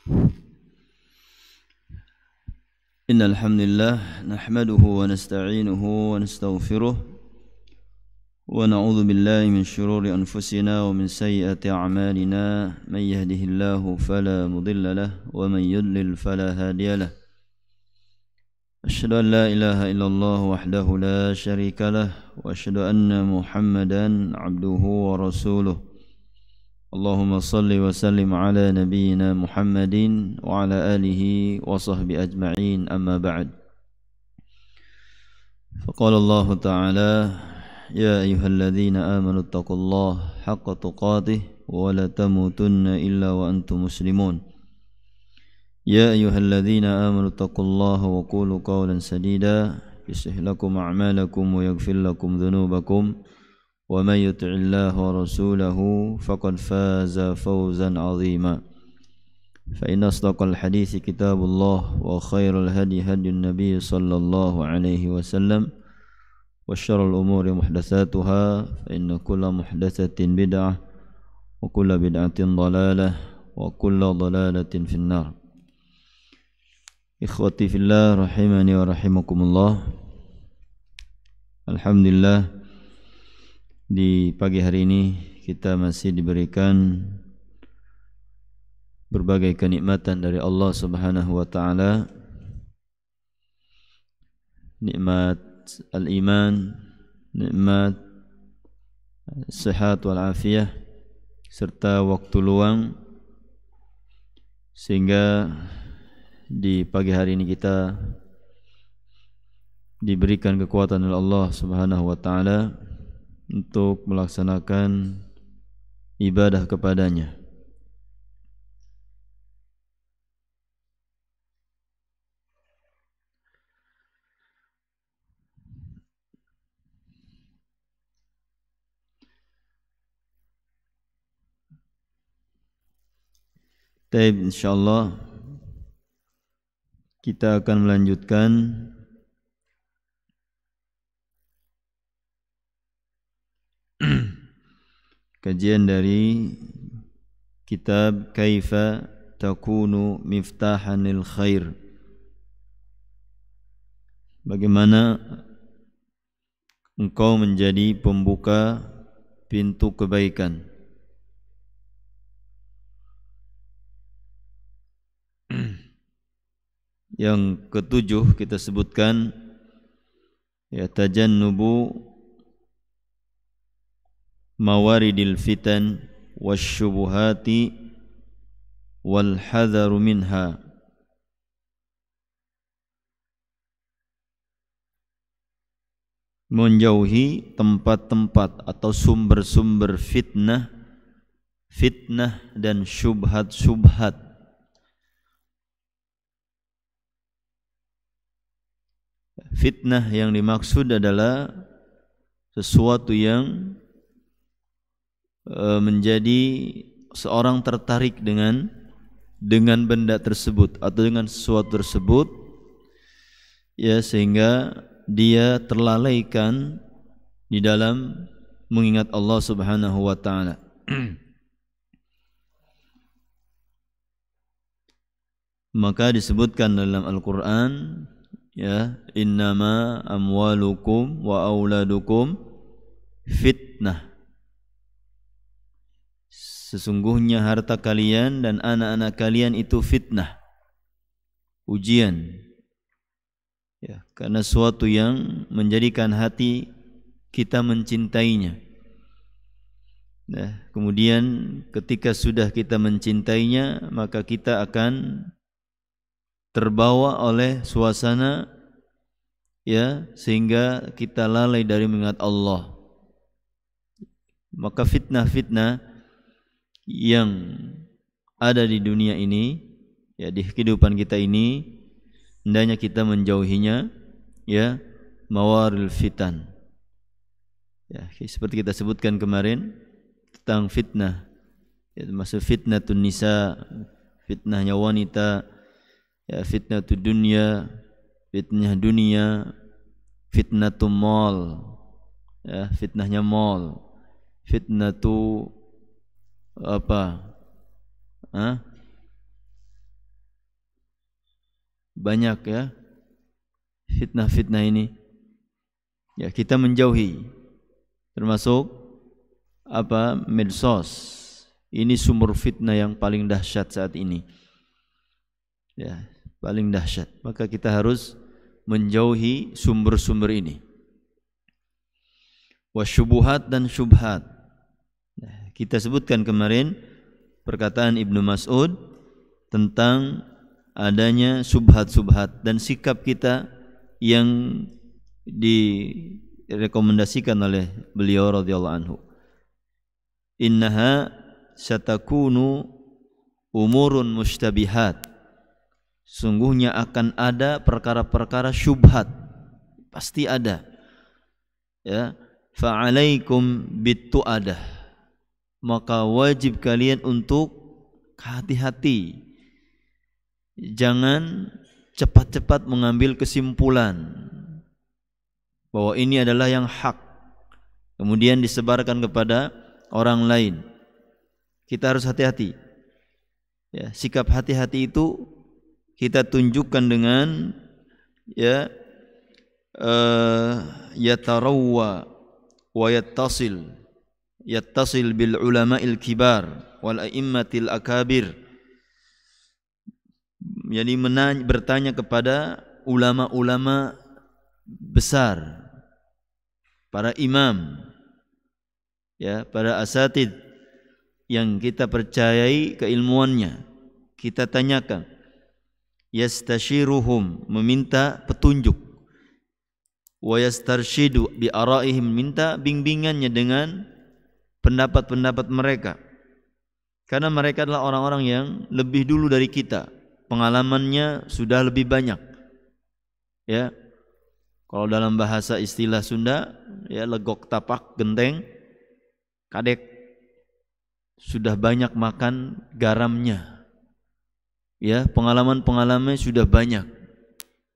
إن الحمد لله نحمده ونستعينه ونستغفره ونعوذ بالله من شرور أنفسنا ومن سيئات أعمالنا من يهده الله فلا مضل له ومن يضلل فلا هادي له أشهد أن لا إله إلا الله وحده لا شريك له وأشهد أن محمدا عبده ورسوله اللهم صل وسلم على نبينا محمد وعلى آله وصحبه أجمعين أما بعد فقال الله تعالى يا أيها الذين آمنوا اتقوا الله حق تقاته ولا تموتن إلا وأنتم مسلمون يا أيها الذين آمنوا اتقوا الله وقولوا قولا سديدا يصلح لكم أعمالكم ويغفر لكم ذنوبكم ومن يطع الله ورسوله فقد فاز فوزا عظيما فإن أصدق الحديث كتاب الله وخير الهدي هدي النبي صلى الله عليه وسلم وشر الأمور محدثاتها فإن كل محدثة بدعة وكل بدعة ضلالة وكل ضلالة في النار إخوتي في الله رحمني ورحمكم الله. Alhamdulillah, di pagi hari ini kita masih diberikan berbagai kenikmatan dari Allah Subhanahu wa taala. Nikmat al-iman, nikmat sehat wal afiyah serta waktu luang, sehingga di pagi hari ini kita diberikan kekuatan oleh Allah Subhanahu wa taala untuk melaksanakan ibadah kepadanya. Baik, insyaallah kita akan melanjutkan kajian dari kitab Kaifa Takunu Miftahanil Khair. Bagaimana engkau menjadi pembuka pintu kebaikan. Yang ketujuh kita sebutkan ya tajannubu mawaridil fitan wasyubuhati wal hadharu minha. Menjauhi tempat-tempat atau sumber-sumber fitnah dan syubhat-syubhat. Fitnah yang dimaksud adalah sesuatu yang menjadi seorang tertarik dengan benda tersebut atau dengan sesuatu tersebut, ya, sehingga dia terlalaikan di dalam mengingat Allah Subhanahu wa taala. Maka disebutkan dalam Al-Qur'an, ya, innama amwalukum wa auladukum fitnah. Sesungguhnya harta kalian dan anak-anak kalian itu fitnah, ujian. Ya, karena suatu yang menjadikan hati kita mencintainya. Nah, kemudian ketika sudah kita mencintainya, maka kita akan terbawa oleh suasana, ya, sehingga kita lalai dari mengingat Allah. Maka fitnah-fitnah yang ada di dunia ini, ya, di kehidupan kita ini, hendaknya kita menjauhinya, ya, mawaril fitan. Ya, seperti kita sebutkan kemarin tentang fitnah, ya, termasuk fitnatun nisa, fitnahnya wanita, ya, fitnatud dunya, fitnah dunia, fitnatul mal, ya, fitnahnya mal, fitnatu apa? banyak ya fitnah-fitnah ini. Ya, kita menjauhi. Termasuk medsos. Ini sumber fitnah yang paling dahsyat saat ini. Ya, paling dahsyat. Maka kita harus menjauhi sumber-sumber ini. Wasyubuhat dan syubhat. Nah, kita sebutkan kemarin perkataan Ibnu Mas'ud tentang adanya subhat-subhat dan sikap kita yang direkomendasikan oleh beliau radhiyallahu anhu. Innaha satakunu umurun mustabihat. Sungguhnya akan ada perkara-perkara syubhat, pasti ada. Ya, fa'alaikum bittu'adah. Maka wajib kalian untuk hati-hati. Jangan cepat-cepat mengambil kesimpulan bahwa ini adalah yang hak, kemudian disebarkan kepada orang lain. Kita harus hati-hati. Ya, sikap hati-hati itu kita tunjukkan dengan yatarawwa wa yattasil bil ulama'il kibar wal a'immatil akabir. Jadi bertanya kepada ulama-ulama besar, para imam, ya, para asatid yang kita percayai keilmuannya. Kita tanyakan, yastashiruhum, meminta petunjuk, wa yastarshidu bi araihim, minta bimbingannya dengan pendapat-pendapat mereka. Karena mereka adalah orang-orang yang lebih dulu dari kita, pengalamannya sudah lebih banyak. Ya, kalau dalam bahasa istilah Sunda, ya, legok tapak genteng kadek, sudah banyak makan garamnya. Ya, pengalaman-pengalamannya sudah banyak,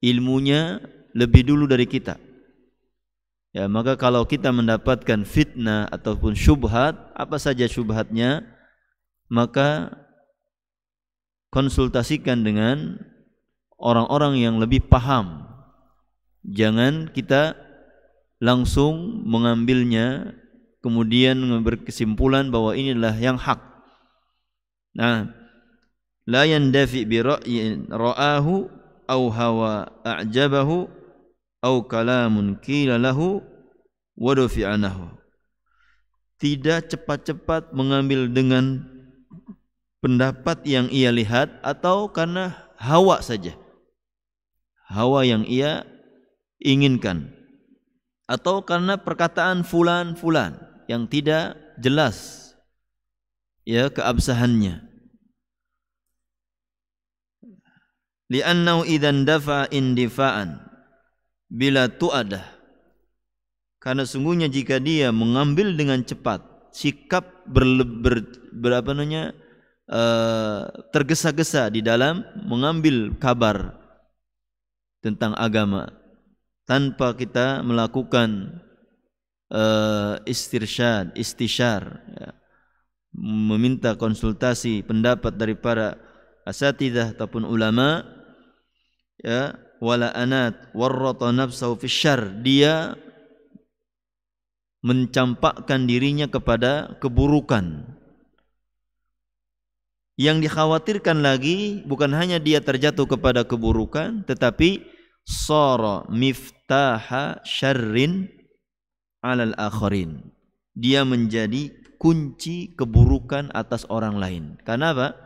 ilmunya lebih dulu dari kita. Ya, maka kalau kita mendapatkan fitnah ataupun syubhat, apa saja syubhatnya, maka konsultasikan dengan orang-orang yang lebih paham. Jangan kita langsung mengambilnya kemudian berkesimpulan bahwa inilah yang hak. Nah, la yandafi bi ra'yin ra'ahu aw hawa a'jabahu aw kalamun qila lahu wa dufi'anahu. Tidak cepat-cepat mengambil dengan pendapat yang ia lihat atau karena hawa saja, hawa yang ia inginkan, atau karena perkataan fulan-fulan yang tidak jelas ya keabsahannya. Li'annahu idzan dafa indifa'an bila tu'adah, karena sungguhnya jika dia mengambil dengan cepat, sikap tergesa-gesa di dalam mengambil kabar tentang agama tanpa kita melakukan istisyar, ya, meminta konsultasi pendapat dari para asatidzah ataupun ulama, ya, wala anat warrata nafsahu fisyarr, dia mencampakkan dirinya kepada keburukan. Yang dikhawatirkan lagi bukan hanya dia terjatuh kepada keburukan, tetapi sara miftaha syarrin alal akharin, dia menjadi kunci keburukan atas orang lain. Karena apa?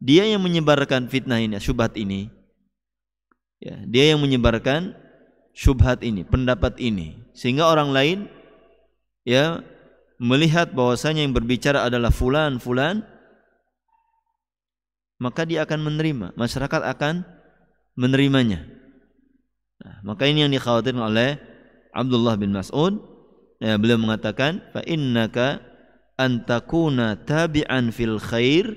Dia yang menyebarkan fitnah ini, syubhat ini, ya, dia yang menyebarkan syubhat ini, pendapat ini, sehingga orang lain, ya, melihat bahwasanya yang berbicara adalah fulan, maka dia akan menerima, masyarakat akan menerimanya. Nah, maka ini yang dikhawatirkan oleh Abdullah bin Mas'ud. Ya, beliau mengatakan, fa innaka antakuna tabi'an fil khair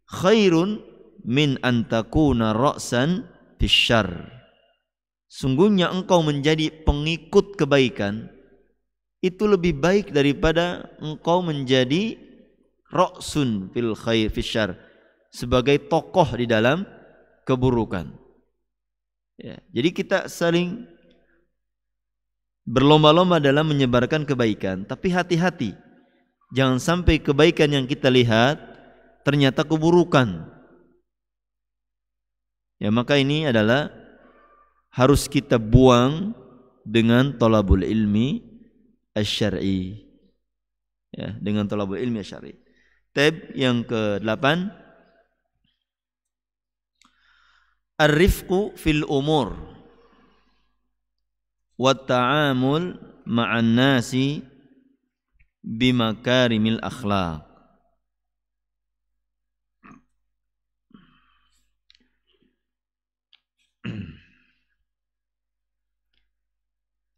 khairun min antakuna ra'san fis syarr. Sungguhnya engkau menjadi pengikut kebaikan itu lebih baik daripada engkau menjadi ra'sun fil khair fis syarr, sebagai tokoh di dalam keburukan. Ya, jadi kita saling berlomba-lomba dalam menyebarkan kebaikan, tapi hati-hati. Jangan sampai kebaikan yang kita lihat ternyata keburukan. Ya, maka ini adalah harus kita buang dengan thalabul ilmi asy-syar'i. Ya, dengan thalabul ilmi asy-syar'i. Tab yang ke-8, ar-rifqu fil umur wa ta'amul ma'an nasi bimakarimil akhlaq.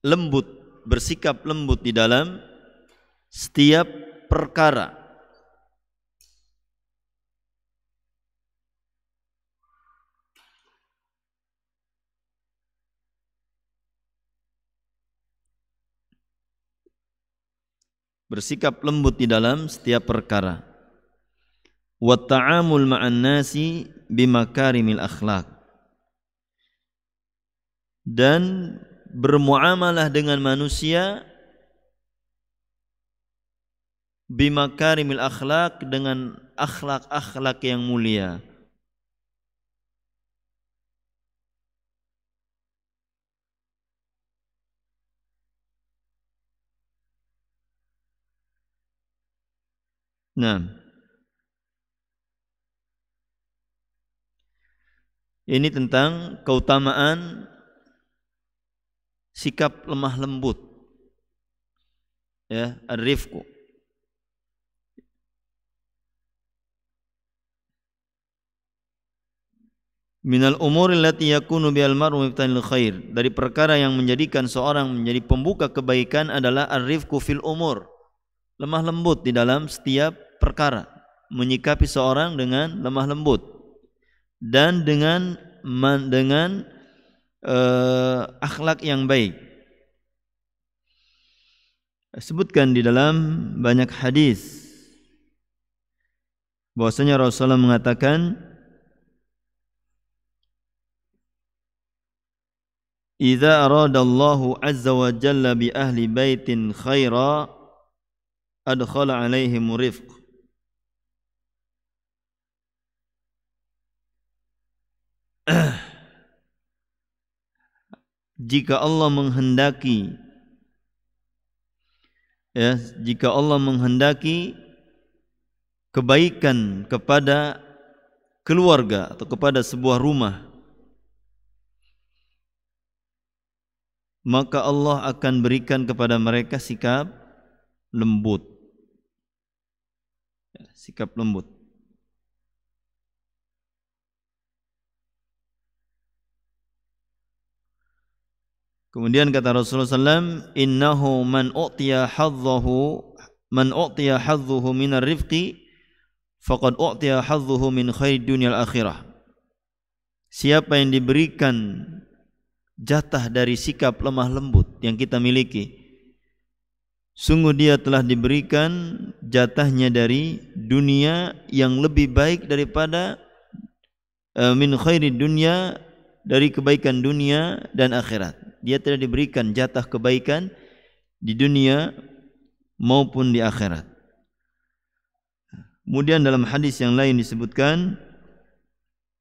Lembut, bersikap lembut di dalam setiap perkara. Bersikap lembut di dalam setiap perkara. Wa ta'amul ma'an nasi bimakarimil akhlaq. Dan bermuamalah dengan manusia bimakarimil akhlaq, dengan akhlak-akhlak yang mulia. Nah, ini tentang keutamaan sikap lemah lembut, ya, ar-rifqu. Minal umuri allati yakunu bihal mar'u miftanil khair. Dari perkara yang menjadikan seorang menjadi pembuka kebaikan adalah ar-rifqu fil umur. Lemah lembut di dalam setiap perkara, menyikapi seorang dengan lemah lembut dan dengan akhlak yang baik. Sebutkan di dalam banyak hadis bahwasanya Rasulullah mengatakan, "Idza aradallahu azza wa jalla bi ahli baitin khaira adkhala alaihim rifq." Jika Allah menghendaki, ya, jika Allah menghendaki kebaikan kepada keluarga atau kepada sebuah rumah, maka Allah akan berikan kepada mereka sikap lembut. Sikap lembut. Kemudian kata Rasulullah SAW, "Innahu man u'tiya hadzuhu minar rifqi faqad u'tiya hadzuhu min khairi dunyal akhirah." Siapa yang diberikan jatah dari sikap lemah lembut yang kita miliki, sungguh dia telah diberikan jatahnya dari dunia yang lebih baik daripada min khairi dunya, dari kebaikan dunia dan akhirat. Dia telah diberikan jatah kebaikan di dunia maupun di akhirat. Kemudian dalam hadis yang lain disebutkan,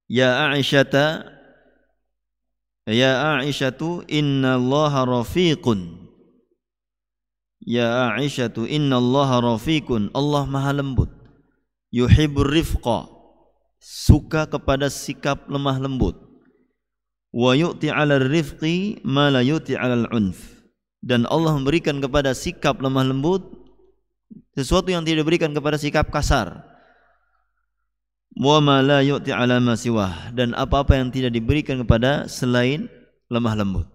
Ya Aisyatu innallaha rafiqun. Ya Aisyatu innallaha rafiqun. Allah maha lembut. Yuhibbur rifqa. Suka kepada sikap lemah lembut. Wa yu'ti 'alal rifqi ma la yu'ti 'alal 'unf. Dan Allah memberikan kepada sikap lemah lembut sesuatu yang tidak diberikan kepada sikap kasar. Wa ma la yu'ti 'ala ma siwah, dan apa-apa yang tidak diberikan kepada selain lemah lembut.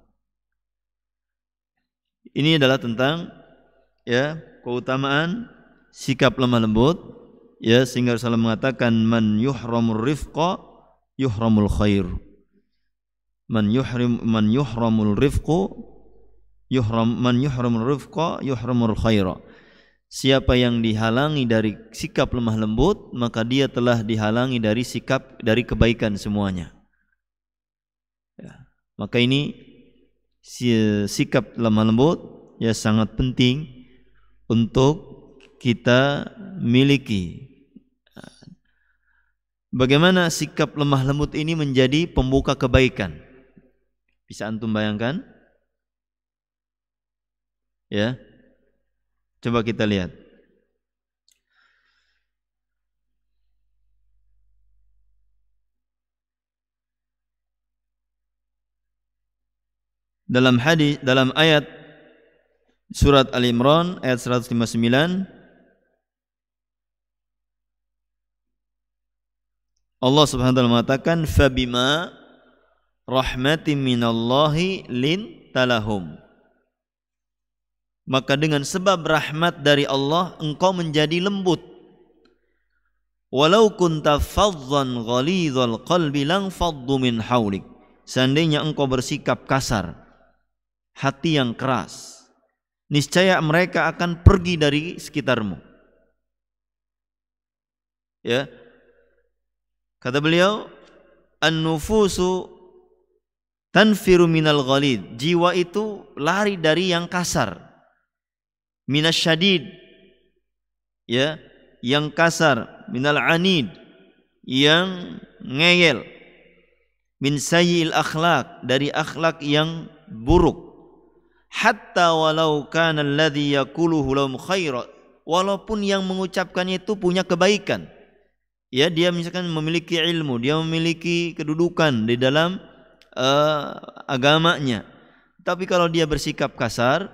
Ini adalah tentang, ya, keutamaan sikap lemah lembut, ya, sehingga Rasulullah mengatakan man yuhramur rifqa yuhramul khair. Man yuhramul rifqa yuhramul khaira. Siapa yang dihalangi dari sikap lemah lembut, maka dia telah dihalangi dari sikap, dari kebaikan semuanya. Ya. Maka ini sikap lemah lembut ya sangat penting untuk kita miliki. Bagaimana sikap lemah lembut ini menjadi pembuka kebaikan? Bisa antum bayangkan? Ya. Coba kita lihat. Dalam hadis, dalam ayat surat Al-Imran ayat 159, Allah Subhanahu wa taala mengatakan fabima rahmatin minallahi lintalahum. Maka dengan sebab rahmat dari Allah engkau menjadi lembut. Walau kunta faddan ghalidhal qalbi lang faddu min haulik. Seandainya engkau bersikap kasar, hati yang keras, niscaya mereka akan pergi dari sekitarmu. Ya. Kata beliau, an-nufusu tanfiru minal ghalid. Jiwa itu lari dari yang kasar. Minasyadid, ya, yang kasar, minal anid, yang ngeyel, min sayyi'il akhlaq, dari akhlak yang buruk. Hatta walau kana alladhi yaquluhu lahum khaira, walaupun yang mengucapkannya itu punya kebaikan. Ya, dia misalkan memiliki ilmu, dia memiliki kedudukan di dalam agamanya. Tapi kalau dia bersikap kasar,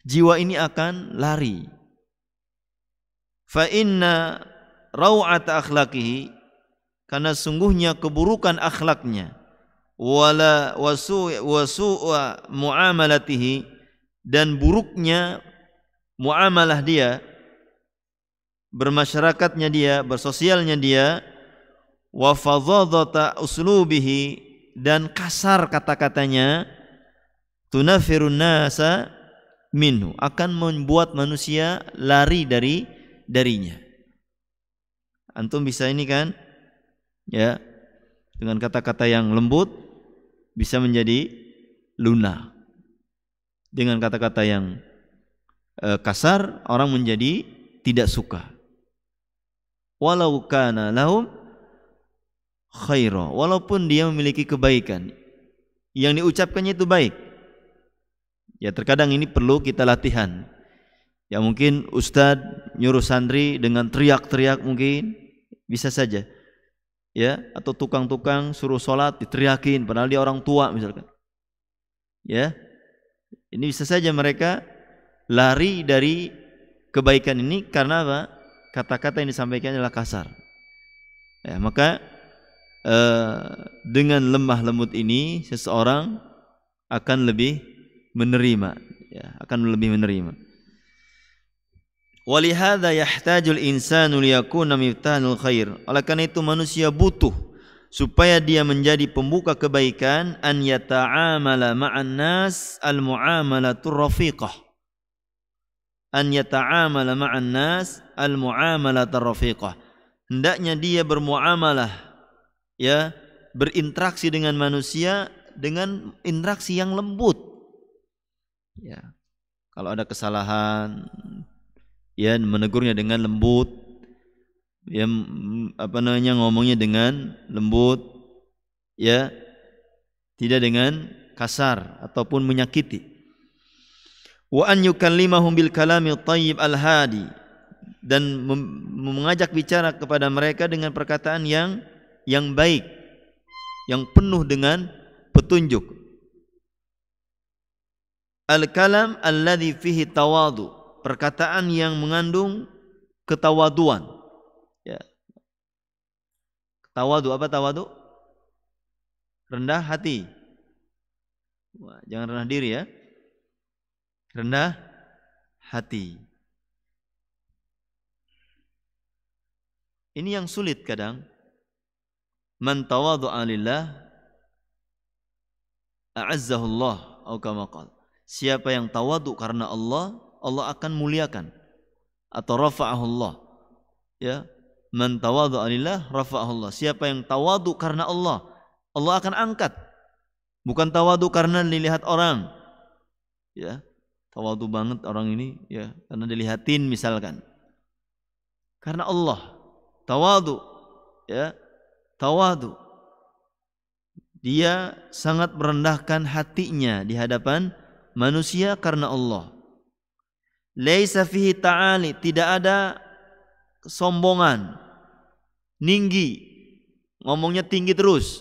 jiwa ini akan lari. Fa inna raw'ata akhlaqihi, karena sungguhnya keburukan akhlaknya, wala wasu'a muamalatihi, dan buruknya muamalah dia, bermasyarakatnya dia, bersosialnya dia, wa fadhadata uslubihi, dan kasar kata-katanya, tunafirun nasa minhu, akan membuat manusia lari darinya. Antum bisa ini kan, ya, dengan kata-kata yang lembut bisa menjadi lunak. Dengan kata-kata yang kasar orang menjadi tidak suka. Walau kana lahum khaira, walaupun dia memiliki kebaikan, yang diucapkannya itu baik. Ya, terkadang ini perlu kita latihan. Ya, mungkin ustadz nyuruh santri dengan teriak-teriak, mungkin bisa saja. Ya, atau tukang-tukang suruh sholat diteriakin padahal dia orang tua misalkan. Ya, ini bisa saja mereka lari dari kebaikan ini karena apa? Kata-kata yang disampaikan adalah kasar. Ya, maka dengan lemah lembut ini seseorang akan lebih menerima, ya, akan lebih menerima. Walihada yahtajul insanu liyakuna miftahanul khair. Oleh karena itu manusia butuh supaya dia menjadi pembuka kebaikan, an yata'amala ma'an nas al-mu'amalatur rafiqah. An yata'amala ma'an nas al-mu'amalatur rafiqah. Hendaknya dia bermuamalah, ya, berinteraksi dengan manusia dengan interaksi yang lembut. Ya. Kalau ada kesalahan, ya, menegurnya dengan lembut, ya, ngomongnya dengan lembut, ya, tidak dengan kasar ataupun menyakiti. Wa an yukallimahum bil kalamil thayyib al hadi, dan mengajak bicara kepada mereka dengan perkataan yang baik, yang penuh dengan petunjuk. Al kalam alladhi fihi tawadu, perkataan yang mengandung ketawaduan. Ya. Tawadu, apa tawadu? Rendah hati. Wah, jangan rendah diri, ya. Rendah hati. Ini yang sulit kadang. Man tawadu'a lillah a'azzahu Allah, atau kama qala. Siapa yang tawadu karena Allah, Allah akan muliakan, atau rafa'ahu Allah. Ya, man tawadhu'a lillah rafa'ahu Allah. Siapa yang tawadu karena Allah, Allah akan angkat. Bukan tawadu karena dilihat orang. Ya, tawadu banget orang ini ya, karena dilihatin misalkan. Karena Allah. Tawadu. Ya, tawadu. Dia sangat merendahkan hatinya di hadapan manusia karena Allah. Laisa fihi ta'ali, tidak ada kesombongan, ninggi, ngomongnya tinggi terus.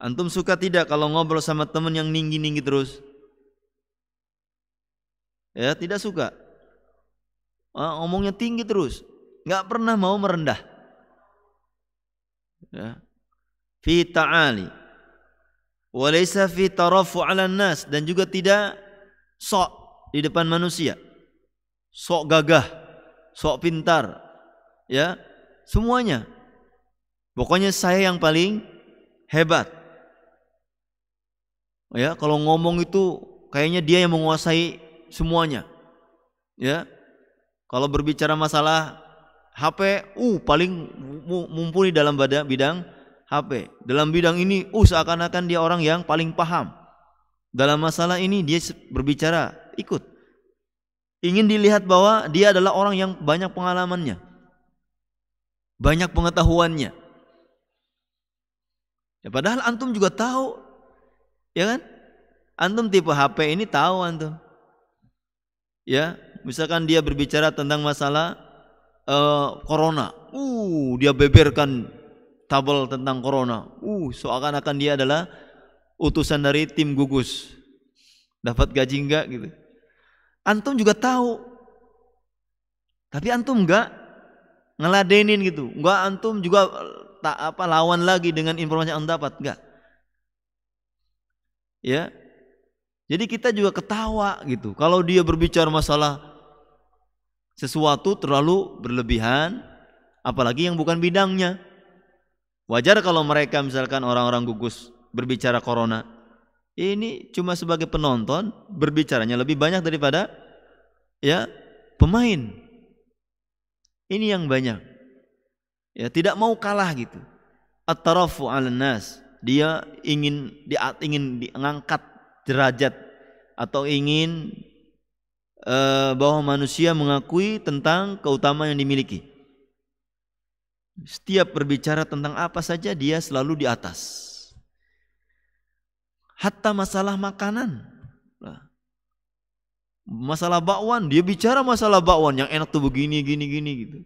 Antum suka tidak kalau ngobrol sama teman yang ninggi-ninggi terus? Ya, tidak suka. Ngomongnya tinggi terus, nggak pernah mau merendah. Ya. Fi ta'ali, walaysa fi tarafu 'ala nas, dan juga tidak sok di depan manusia. Sok gagah, sok pintar. Ya, semuanya. Pokoknya saya yang paling hebat. Ya, kalau ngomong itu kayaknya dia yang menguasai semuanya. Ya. Kalau berbicara masalah HP, paling mumpuni dalam bidang HP. Dalam bidang ini, seakan-akan dia orang yang paling paham. Dalam masalah ini dia berbicara, ikut. Ingin dilihat bahwa dia adalah orang yang banyak pengalamannya, banyak pengetahuannya. Ya, padahal antum juga tahu, ya kan? Antum tipe HP ini tahu antum. Ya, misalkan dia berbicara tentang masalah corona, dia beberkan tabel tentang corona, seakan-akan dia adalah utusan dari tim gugus. Dapat gaji enggak gitu. Antum juga tahu, tapi antum enggak ngeladenin gitu. Enggak, antum juga lawan lagi dengan informasi yang dapat, enggak. Ya. Jadi kita juga ketawa gitu. Kalau dia berbicara masalah sesuatu terlalu berlebihan, apalagi yang bukan bidangnya. Wajar kalau mereka misalkan orang-orang gugus berbicara corona. Ini cuma sebagai penonton, berbicaranya lebih banyak daripada ya pemain. Ini yang banyak. Ya, tidak mau kalah gitu. At-tarafu 'alan nas. Dia ingin diangkat derajat atau ingin bahwa manusia mengakui tentang keutamaan yang dimiliki. Setiap berbicara tentang apa saja dia selalu di atas. Hatta masalah makanan. Masalah bakwan, dia bicara masalah bakwan yang enak tuh begini gini gitu.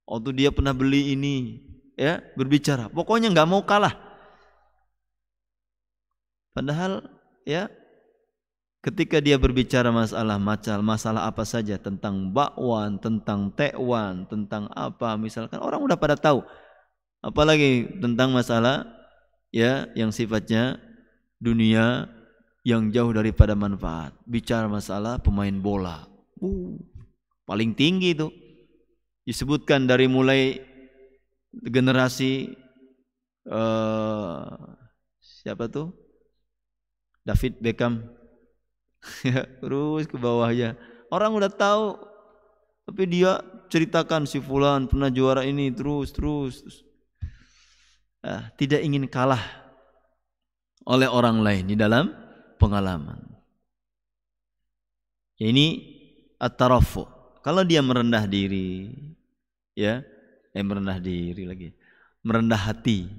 Waktu dia pernah beli ini, ya, berbicara. Pokoknya nggak mau kalah. Padahal ya, ketika dia berbicara masalah apa saja tentang bakwan, tentang tekwan, tentang apa, misalkan orang udah pada tahu. Apalagi tentang masalah ya yang sifatnya dunia yang jauh daripada manfaat. Bicara masalah pemain bola, paling tinggi itu. Disebutkan dari mulai generasi siapa tuh? David Beckham. Terus ke bawahnya. Orang udah tahu, tapi dia ceritakan si fulan pernah juara ini terus. Tidak ingin kalah oleh orang lain di dalam pengalaman. Ini at-tarafu. Kalau dia merendah diri, ya, merendah diri lagi, merendah hati,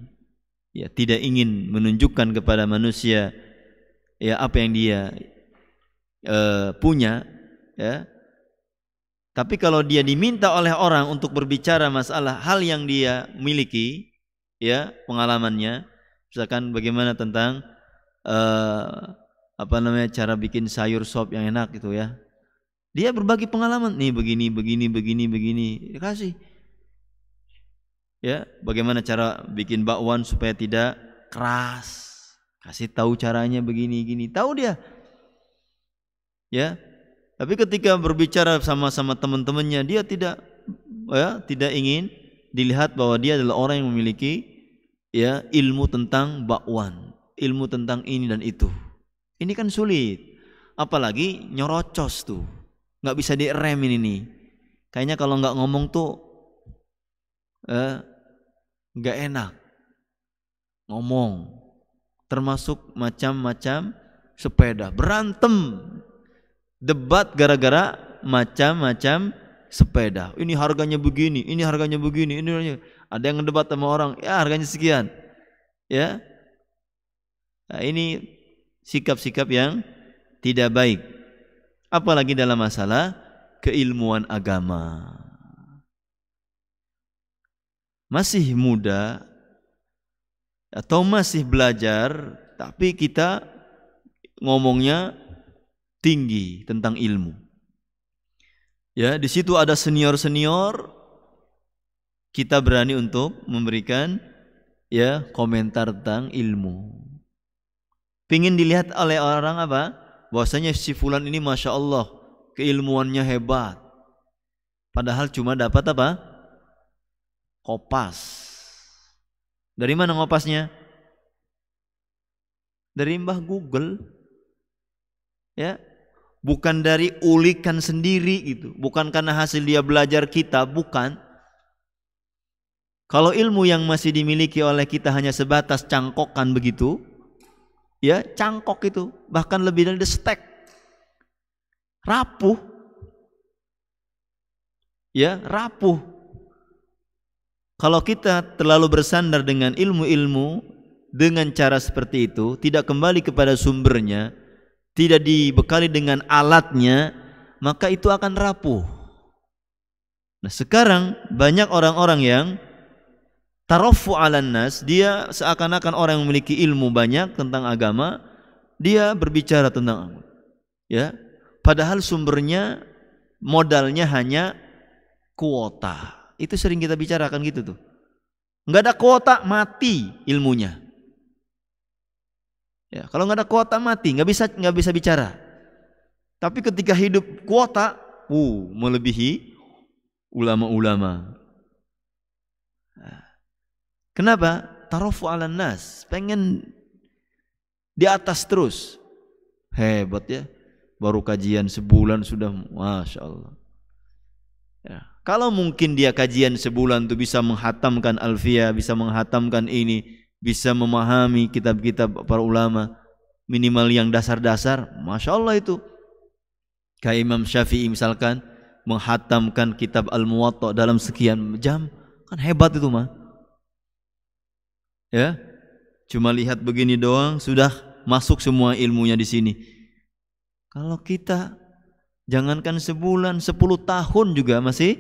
ya, tidak ingin menunjukkan kepada manusia ya apa yang dia punya, ya. Tapi kalau dia diminta oleh orang untuk berbicara masalah hal yang dia miliki, ya, pengalamannya, misalkan bagaimana tentang cara bikin sayur sop yang enak gitu ya. Dia berbagi pengalaman, nih begini, kasih. Ya, bagaimana cara bikin bakwan supaya tidak keras. Kasih tahu caranya begini, tahu dia. Ya. Tapi ketika berbicara sama teman-temannya, dia tidak ingin dilihat bahwa dia adalah orang yang memiliki ya ilmu tentang bakwan, ilmu tentang ini dan itu. Ini kan sulit. Apalagi nyorocos tuh. Nggak bisa diremin ini. Kayaknya kalau nggak ngomong tuh nggak enak. Ngomong. termasuk macam-macam sepeda, berantem, debat gara-gara macam-macam sepeda. Ini harganya begini, ini harganya begini, ini harganya. Ada yang debat sama orang, ya harganya sekian. Ya. Nah, ini sikap-sikap yang tidak baik. Apalagi dalam masalah keilmuan agama. Masih muda atau masih belajar, tapi kita ngomongnya tinggi tentang ilmu. Ya, di situ ada senior-senior, kita berani untuk memberikan ya komentar tentang ilmu. Pingin dilihat oleh orang apa? Bahwasanya si fulan ini masya Allah keilmuannya hebat. Padahal cuma dapat apa? Kopas. Dari mana ngopasnya? Dari mbah Google. Ya. Bukan dari ulikan sendiri gitu. Bukan karena hasil dia belajar kita, bukan. Kalau ilmu yang masih dimiliki oleh kita hanya sebatas cangkokan begitu, ya cangkok itu, bahkan lebih dari stek, rapuh, ya rapuh. Kalau kita terlalu bersandar dengan ilmu-ilmu dengan cara seperti itu, tidak kembali kepada sumbernya, tidak dibekali dengan alatnya, maka itu akan rapuh. Nah sekarang banyak orang-orang yang tarafu 'alan nas, dia seakan-akan orang yang memiliki ilmu banyak tentang agama, dia berbicara tentang ya, padahal sumbernya modalnya hanya kuota. Itu sering kita bicarakan gitu tuh. Enggak ada kuota mati ilmunya. Ya, kalau enggak ada kuota mati, enggak bisa bicara. Tapi ketika hidup kuota, melebihi ulama-ulama. Kenapa? Tarafu 'alan nas, pengen di atas terus. Hebat ya. Baru kajian sebulan sudah masya Allah. Ya. Kalau mungkin dia kajian sebulan tuh bisa menghatamkan alfiyah, bisa menghatamkan ini, bisa memahami kitab-kitab para ulama, minimal yang dasar-dasar, masya Allah itu. Kayak Imam Syafi'i misalkan menghatamkan kitab Al-Muwatta dalam sekian jam, kan hebat itu mah. Ya, cuma lihat begini doang sudah masuk semua ilmunya di sini. Kalau kita jangankan sebulan, 10 tahun juga masih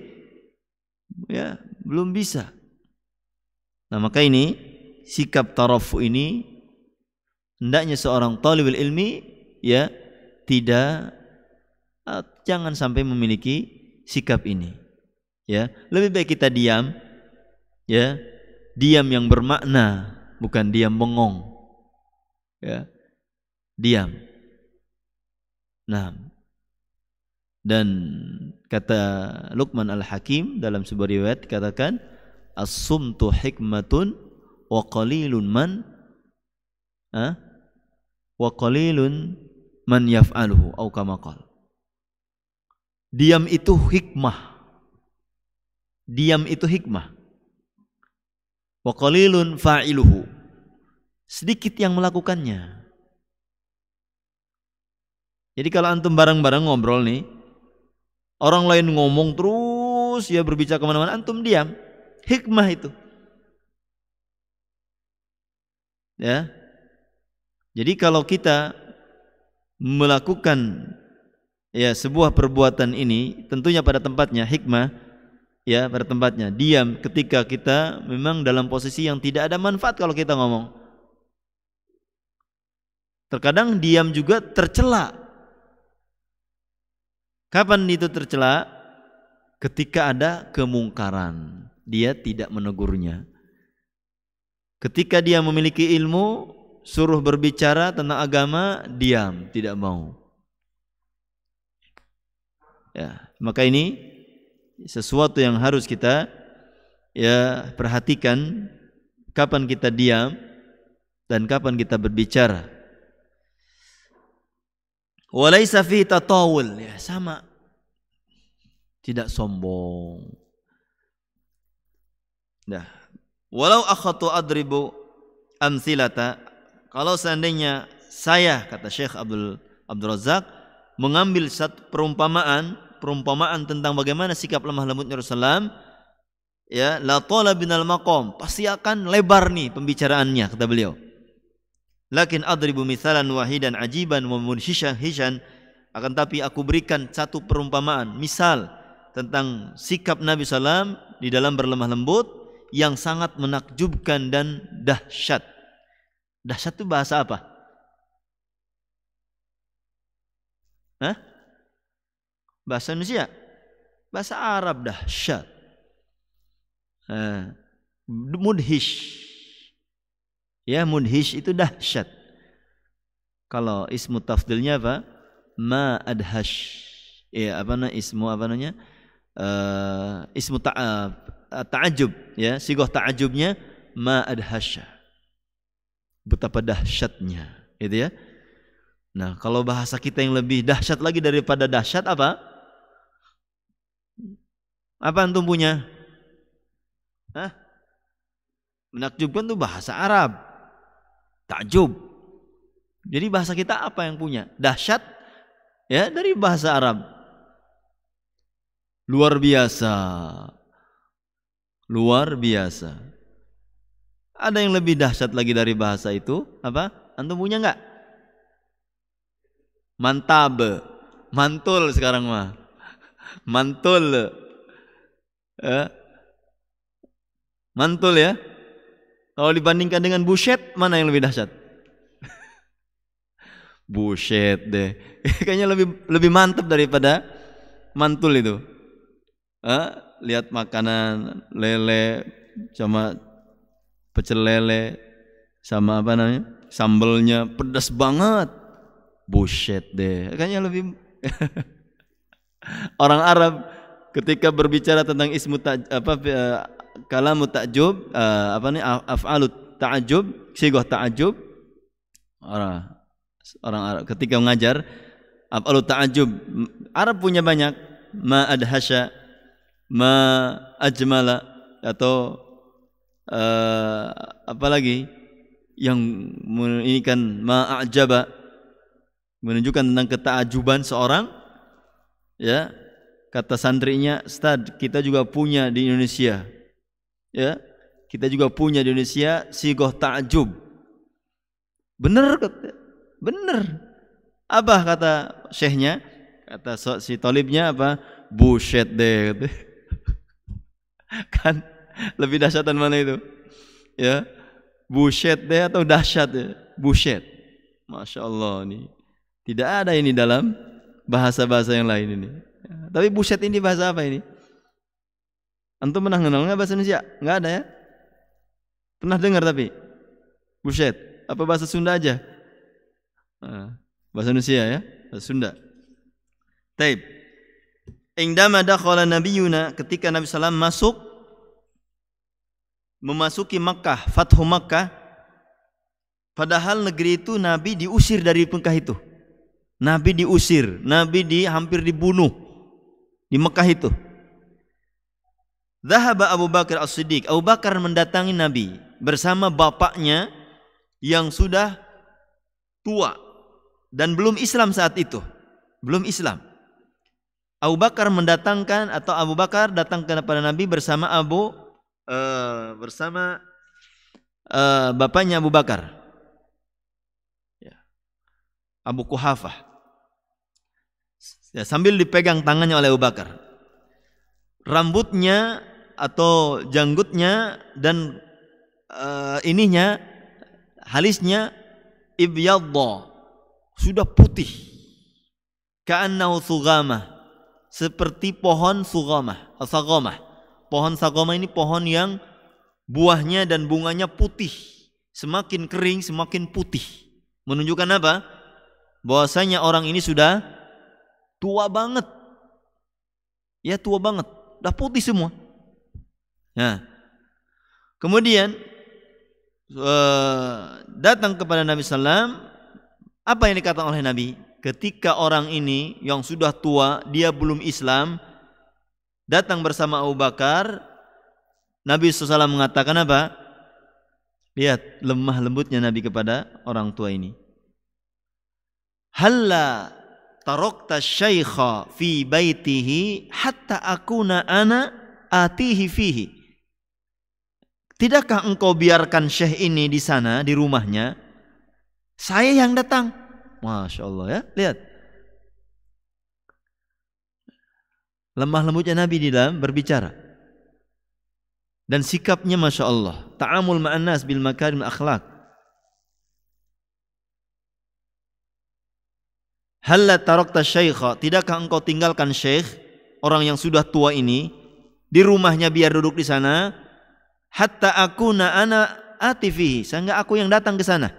ya belum bisa. Nah maka ini sikap tarafu ini hendaknya seorang talibul ilmi ya tidak, jangan sampai memiliki sikap ini. Ya, lebih baik kita diam, ya. Diam yang bermakna, bukan diam bengong. Ya. Diam. Nah. Dan kata Luqman Al-Hakim dalam sebuah riwayat dikatakan as-sumtu hikmatun wa qalilun man yaf'aluhu au kama qala. Diam itu hikmah. Diam itu hikmah. Wa qalilun fa'iluhu. Sedikit yang melakukannya. Jadi kalau antum bareng-bareng ngobrol nih, orang lain ngomong terus, ya berbicara kemana-mana, antum diam. Hikmah itu. Ya. Jadi kalau kita melakukan ya sebuah perbuatan ini, tentunya pada tempatnya hikmah, ya pada tempatnya. Diam ketika kita memang dalam posisi yang tidak ada manfaat kalau kita ngomong. Terkadang diam juga tercela. Kapan itu tercela? Ketika ada kemungkaran, dia tidak menegurnya. Ketika dia memiliki ilmu, suruh berbicara tentang agama, diam, tidak mau. Ya, maka ini sesuatu yang harus kita ya perhatikan, kapan kita diam dan kapan kita berbicara. Walaysa fi tatawul, ya sama. Tidak sombong. Nah, walau akhatu adribu amsilata, kalau seandainya saya, kata Syekh Abdul Razak, mengambil satu perumpamaan tentang bagaimana sikap lemah lembutnya Rasulullah, ya, la tala binal maqam, pasti akan lebar nih pembicaraannya, kata beliau. Lakin adribu mithalan wahidan ajiban wa mudhishan, akan tapi aku berikan satu perumpamaan, misal tentang sikap Nabi SAW di dalam berlemah lembut yang sangat menakjubkan dan dahsyat. Dahsyat itu bahasa apa? Hah? Bahasa Indonesia? Bahasa Arab, dahsyat. Mudhish. Ya, mudhish itu dahsyat. Kalau ismu tafdilnya apa? Ma adhash. Ya, ismu ta'ajub, ya, sigoh ta'ajubnya ma adhasya. Betapa dahsyatnya, gitu ya. Nah, kalau bahasa kita yang lebih dahsyat lagi daripada dahsyat apa? Apa antum punya? Hah? Menakjubkan itu bahasa Arab. Takjub. Jadi bahasa kita apa yang punya? Dahsyat, ya, dari bahasa Arab. Luar biasa. Luar biasa. Ada yang lebih dahsyat lagi dari bahasa itu? Apa? Antum punya enggak? Mantab. Mantul sekarang mah. Mantul. Mantul, ya. Kalau dibandingkan dengan buset, mana yang lebih dahsyat? Buset deh. Kayaknya lebih mantap daripada mantul itu. Lihat makanan lele sama pecel lele sama apa namanya, sambelnya pedas banget, buset deh. Kayaknya lebih orang Arab ketika berbicara tentang kalamu ta'jub, af'alut ta'jub, sigoh ta'jub, orang Arab ketika mengajar af'alut ta'jub, Arab punya banyak, ma adhasya, ma ajmala, atau apa lagi yang ini kan ma a'jaba, menunjukkan tentang ketaajuban seorang, ya. Kata santrinya, Ustaz, kita juga punya di Indonesia, ya, kita juga punya di Indonesia sigoh ta'jub. Bener, bener. Apa kata syekhnya? Kata si tolibnya apa? Buset deh. Kan lebih dahsyatan mana itu? Ya, buset deh atau dahsyat ya? Buset. Masya Allah nih. Tidak ada ini dalam bahasa-bahasa yang lain ini. Ya, tapi buset ini bahasa apa ini? Antum pernah kenal nggak bahasa Indonesia? Nggak ada, ya? Pernah dengar tapi? Buset. Apa bahasa Sunda aja? Bahasa Indonesia, ya? Bahasa Sunda. Taib. Indama dakhala nabiyuna, ketika Nabi SAW memasuki Makkah, Fathu Makkah, padahal negeri itu Nabi diusir dari Mekah itu. Nabi diusir, Nabi hampir dibunuh di Mekah itu. Dhahaba Abu Bakar As-Siddiq, Abu Bakar mendatangi Nabi bersama bapaknya yang sudah tua dan belum Islam saat itu. Belum Islam. Abu Bakar mendatangkan, atau Abu Bakar datang kepada Nabi bersama bapaknya Abu Bakar, ya, Abu Quhafah, ya, sambil dipegang tangannya oleh Abu Bakar. Rambutnya atau janggutnya dan halisnya ibyadda, sudah putih, ka'annahu thugamah, seperti pohon sagomah. Pohon sagomah ini pohon yang buahnya dan bunganya putih. Semakin kering semakin putih. Menunjukkan apa? Bahwasanya orang ini sudah tua banget. Ya, tua banget. Udah putih semua. Nah, kemudian datang kepada Nabi SAW. Apa yang dikatakan oleh Nabi? Ketika orang ini yang sudah tua, dia belum Islam, datang bersama Abu Bakar, Nabi SAW mengatakan apa? Lihat lemah lembutnya Nabi kepada orang tua ini. Halla tarakta syaikha fi baitihi hatta akuna ana atihi fihi. Tidakkah engkau biarkan syekh ini di sana, di rumahnya, saya yang datang? Masya Allah ya, lihat. Lemah lembutnya Nabi di dalam berbicara. Dan sikapnya Masya Allah. Ta'amul ma'an nas bil makarim akhlak. Halla tarakta syaikha, tidakkah engkau tinggalkan syekh, orang yang sudah tua ini, di rumahnya biar duduk di sana, hatta akuna ana atifihi, sehingga aku yang datang ke sana.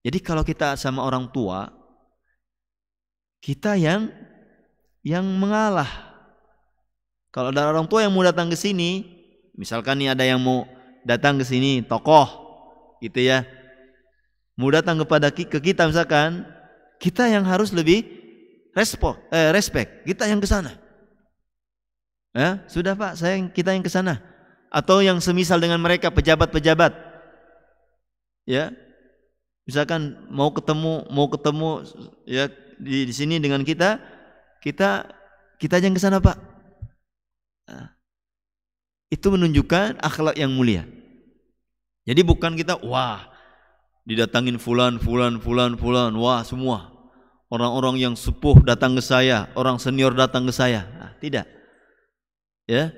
Jadi kalau kita sama orang tua, kita yang mengalah. Kalau ada orang tua yang mau datang ke sini, misalkan nih ada yang mau datang ke sini, tokoh gitu ya, mau datang ke kita misalkan, kita yang harus lebih respect, kita yang ke sana. Ya, sudah Pak, kita yang ke sana. Atau yang semisal dengan mereka pejabat-pejabat. Ya. Misalkan mau ketemu ya di sini dengan kita yang ke sana Pak. Nah, itu menunjukkan akhlak yang mulia. Jadi bukan kita wah didatangin fulan, wah semua orang-orang yang sepuh datang ke saya, orang senior datang ke saya. Nah, tidak. Ya,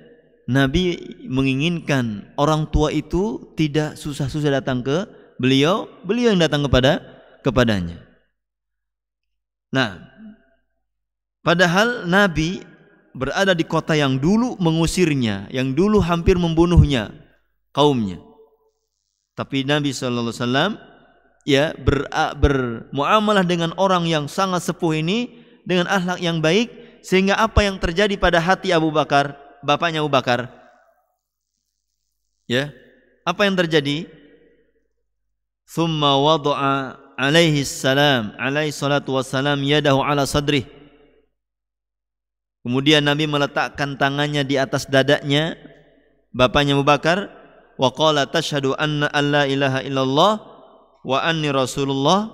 Nabi menginginkan orang tua itu tidak susah-susah datang ke beliau yang datang kepadanya. Nah, padahal Nabi berada di kota yang dulu mengusirnya, yang dulu hampir membunuhnya kaumnya. Tapi Nabi SAW ya bermuamalah dengan orang yang sangat sepuh ini dengan akhlak yang baik, sehingga apa yang terjadi pada hati Abu Bakar, bapaknya Abu Bakar, ya, apa yang terjadi? Thumma wada'a alaihi salatu wassalam yadahu ala sadrih. Kemudian Nabi meletakkan tangannya di atas dadanya bapaknya Abu Bakar, wa qala tashhadu anna alla ilaha illallah wa anni rasulullah.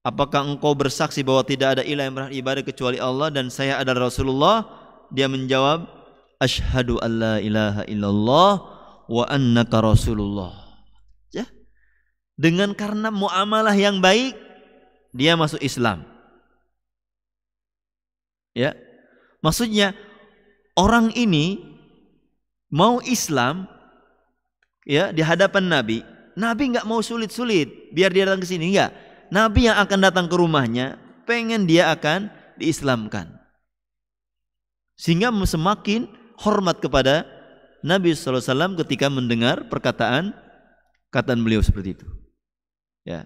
Apakah engkau bersaksi bahwa tidak ada ilah yang berhak ibadah kecuali Allah dan saya adalah Rasulullah? Dia menjawab, asyhadu alla ilaha illallah wa annaka rasulullah. Ya. Dengan karena muamalah yang baik, dia masuk Islam. Ya. Maksudnya orang ini mau Islam ya di hadapan Nabi. Nabi enggak mau sulit-sulit biar dia datang ke sini, enggak. Nabi yang akan datang ke rumahnya pengen dia akan diislamkan. Sehingga semakin hormat kepada Nabi SAW ketika mendengar perkataan beliau seperti itu. Ya.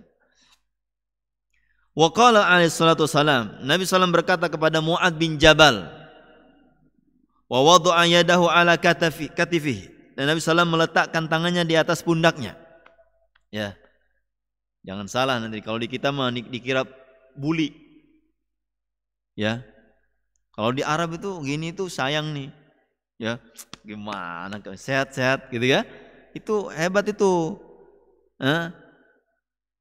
Wa qala alaihi salatu wassalam, Nabi SAW berkata kepada Mu'ad bin Jabal, wa wada'a yadahu ala katifihi, dan Nabi SAW meletakkan tangannya di atas pundaknya. Ya. Jangan salah nanti kalau di kita mah dikira bully. Ya. Kalau di Arab itu gini itu sayang nih. Ya, gimana sehat-sehat gitu ya. Itu hebat itu.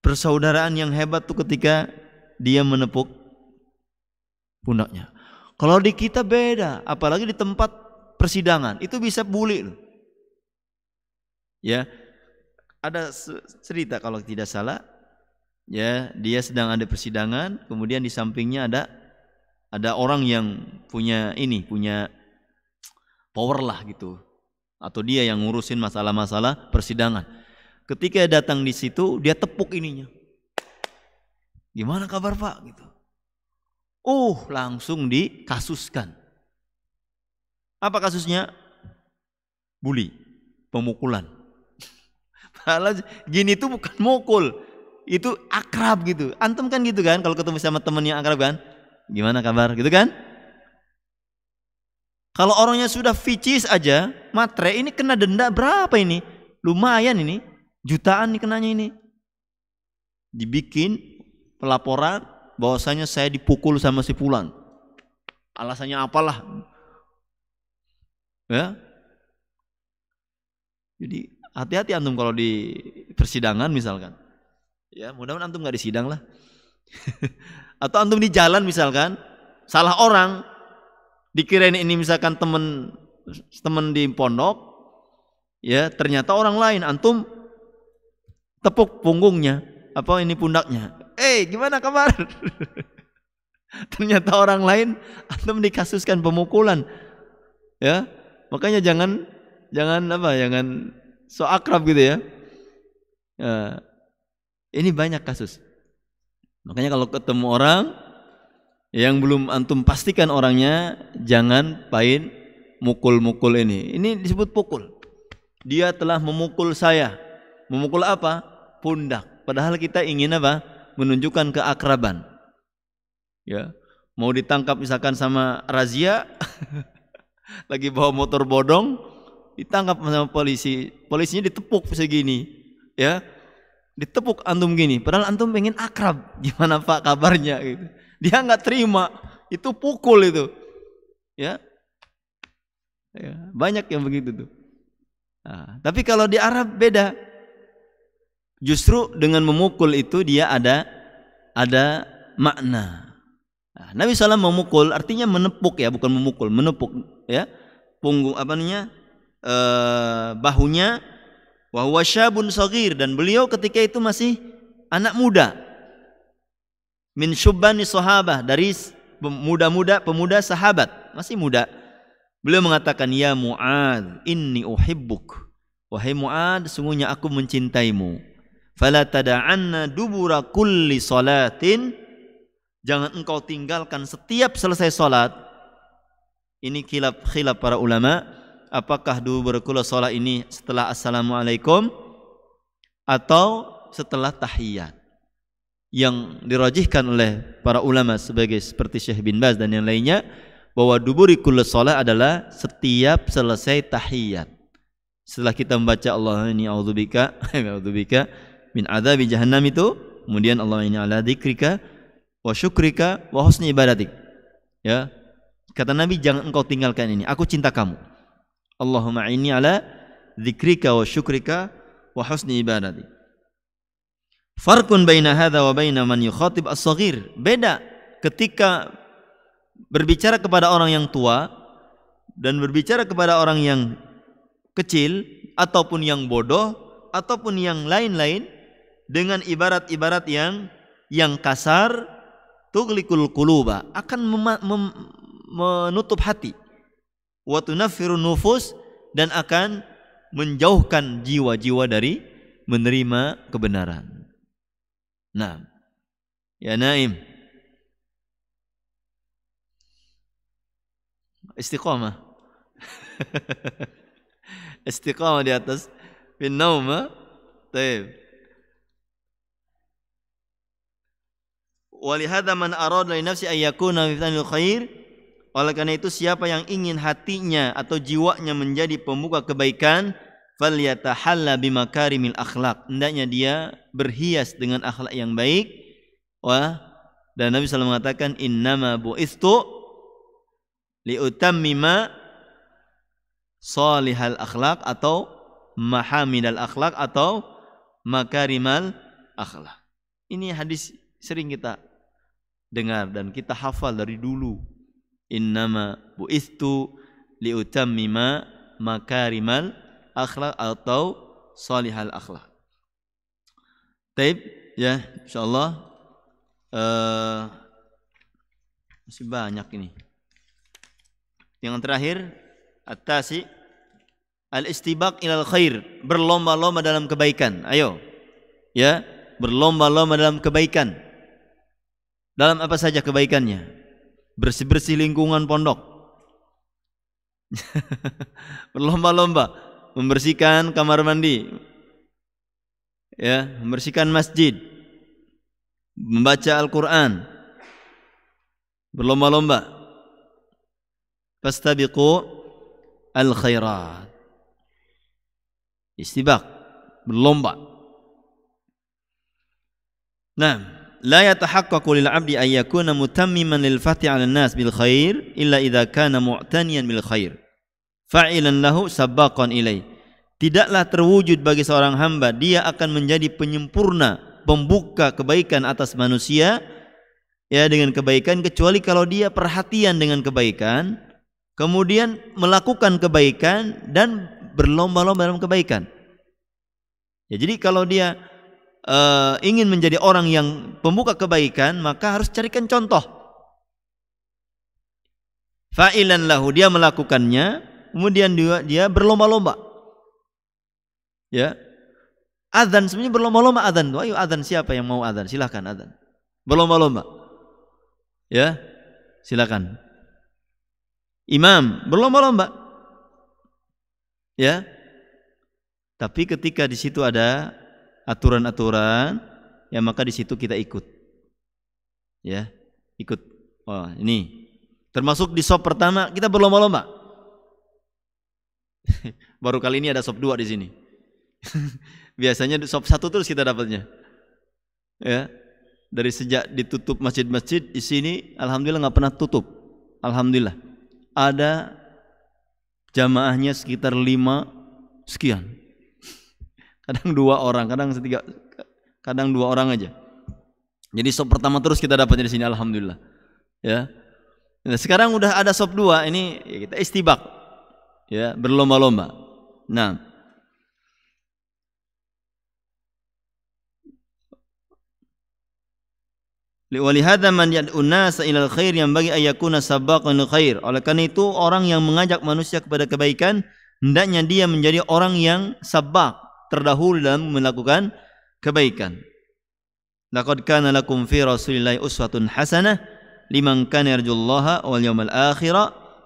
Persaudaraan yang hebat tuh ketika dia menepuk pundaknya. Kalau di kita beda, apalagi di tempat persidangan, itu bisa bully loh. Ya. Ada cerita kalau tidak salah, ya, dia sedang ada persidangan, kemudian di sampingnya ada orang yang punya power lah gitu, atau dia yang ngurusin masalah-masalah persidangan. Ketika datang di situ, dia tepuk ininya. Gimana kabar Pak? Gitu. Langsung dikasuskan. Apa kasusnya? Bully, pemukulan. Padahal gini itu bukan mukul, itu akrab gitu. Antum kan gitu kan, kalau ketemu sama temen yang akrab kan, gimana kabar? Gitu kan? Kalau orangnya sudah ficis aja, matre, ini kena denda berapa ini? Lumayan ini, jutaan nih kenanya ini. Dibikin pelaporan bahwasanya saya dipukul sama si fulan. Alasannya apalah. Ya. Jadi Hati-hati antum kalau di persidangan misalkan. Ya, mudah-mudahan antum nggak disidang lah. Atau antum di jalan misalkan, salah orang, dikirain ini misalkan teman di pondok, ya ternyata orang lain, antum tepuk punggungnya, apa ini pundaknya. Gimana kabar? Ternyata orang lain, antum dikasuskan pemukulan. Ya, makanya jangan so akrab gitu ya. Ini banyak kasus. Makanya kalau ketemu orang yang belum antum pastikan orangnya, jangan pain mukul-mukul ini. Ini disebut pukul. Dia telah memukul saya. Memukul apa? Pundak. Padahal kita ingin apa? Menunjukkan keakraban. Ya, mau ditangkap misalkan sama razia, lagi bawa motor bodong, ditangkap sama polisi, polisinya ditepuk segini, ya, ditepuk antum gini, padahal antum pengen akrab, gimana Pak kabarnya, gitu. Dia nggak terima, itu pukul itu, ya, banyak yang begitu tuh. Nah, tapi kalau di Arab beda, justru dengan memukul itu dia ada makna. Nah, Nabi SAW memukul artinya menepuk ya, bukan memukul, menepuk ya, punggung bahunya. Wa huwa syabun shaghir, dan beliau ketika itu masih anak muda. Min syubbani sahabah, dari pemuda sahabat, masih muda. Beliau mengatakan, ya Mu'adz, inni uhibbuk. Wahai Mu'adz, sungguhnya aku mencintaimu. Fala tada'anna dubura kulli salatin, jangan engkau tinggalkan setiap selesai salat. Ini khilaf para ulama, apakah dubur kulli salat ini setelah assalamualaikum atau setelah tahiyat. Yang dirajihkan oleh para ulama seperti Syekh bin Baz dan yang lainnya, bahwa duburi kulli salat adalah setiap selesai tahiyat. Setelah kita membaca Allah ini a'udzubika min adzabi jahannam itu, kemudian Allah ini ala dzikrika wa syukrika wa husni ibadatik. Ya. Kata Nabi, jangan engkau tinggalkan ini. Aku cinta kamu. Allahumma inni ala dzikrika wa syukrika wa husni ibadatik. Farqun baina hadza wa baina man yukhatib as-shaghir. Beda ketika berbicara kepada orang yang tua dan berbicara kepada orang yang kecil ataupun yang bodoh ataupun yang lain-lain dengan ibarat-ibarat yang kasar, tughliqul quluba, akan menutup hati, wa tunaffirun nufus, dan akan menjauhkan jiwa-jiwa dari menerima kebenaran. Nah, ya Naim, istiqamah. Istiqamah di atas bin naum. Taib. Walihada man arada li nafsi ay yakuna miftanil khair, oleh karena itu siapa yang ingin hatinya atau jiwanya menjadi pembuka kebaikan, falyatahalla bimakarimil akhlak, hendaknya dia berhias dengan akhlak yang baik. Dan Nabi SAW mengatakan, innama bu'istu liutammima salihal akhlak atau mahamidal akhlak atau makarimal akhlak. Ini hadis sering kita dengar dan kita hafal dari dulu. Innama bu'istu liutammima makarimal akhlak atau salihal akhlak. Taib, ya, insyaallah masih banyak ini. Yang terakhir, at-tasi al-istibaq ilal khair, berlomba-lomba dalam kebaikan. Ayo, ya, berlomba-lomba dalam kebaikan. Dalam apa saja kebaikannya? Bersih-bersih lingkungan pondok. Berlomba-lomba membersihkan kamar mandi, ya, membersihkan masjid, membaca Al-Quran, berlomba-lomba. Fastabiqu al-khairat, istibaq, berlomba. Nah, la yatahaqqaqu lil 'abdi ay yakuna mutammiman lil fathi 'ala an-nas bil khair illa idza kana mu'taniyan bil khair fa'ilan lahu sabaqan ilai. tidaklah terwujud bagi seorang hamba, dia akan menjadi penyempurna, pembuka kebaikan atas manusia, ya, dengan kebaikan, kecuali kalau dia perhatian dengan kebaikan, kemudian melakukan kebaikan dan berlomba-lomba dalam kebaikan. Ya, jadi kalau dia ingin menjadi orang yang pembuka kebaikan, maka harus carikan contoh. Fa'ilan lahu, dia melakukannya, kemudian dia berlomba-lomba. Ya, adzan sebenarnya berlomba-lomba adzan. Ayo adzan, siapa yang mau adzan? Silakan adzan. Berlomba-lomba. Ya, silakan. Imam berlomba-lomba. Ya. Tapi ketika di situ ada aturan-aturan, ya maka di situ kita ikut. Ya, ikut. Oh, ini. Termasuk di sop pertama kita berlomba-lomba. Baru kali ini ada sop 2 di sini. Biasanya sop 1 terus kita dapatnya. Ya. Dari sejak ditutup masjid-masjid di sini, alhamdulillah nggak pernah tutup. Alhamdulillah. Ada jamaahnya sekitar 5 sekian. Kadang 2 orang, kadang 2 orang aja. Jadi sop pertama terus kita dapatnya di sini, alhamdulillah. Ya. Nah, sekarang udah ada sop 2, ini kita istibak. Ya, berlomba-lomba. Nah, walihada man yad'un nasa ilal khair yang bagi ayakuna sabaqan khair. Oleh karena itu orang yang mengajak manusia kepada kebaikan hendaknya dia menjadi orang yang sabaq, terdahulu dalam melakukan kebaikan. Laqad kana lakum fi Rasulillahi uswatun hasanah liman kana yarjullaha wal yawmal akhir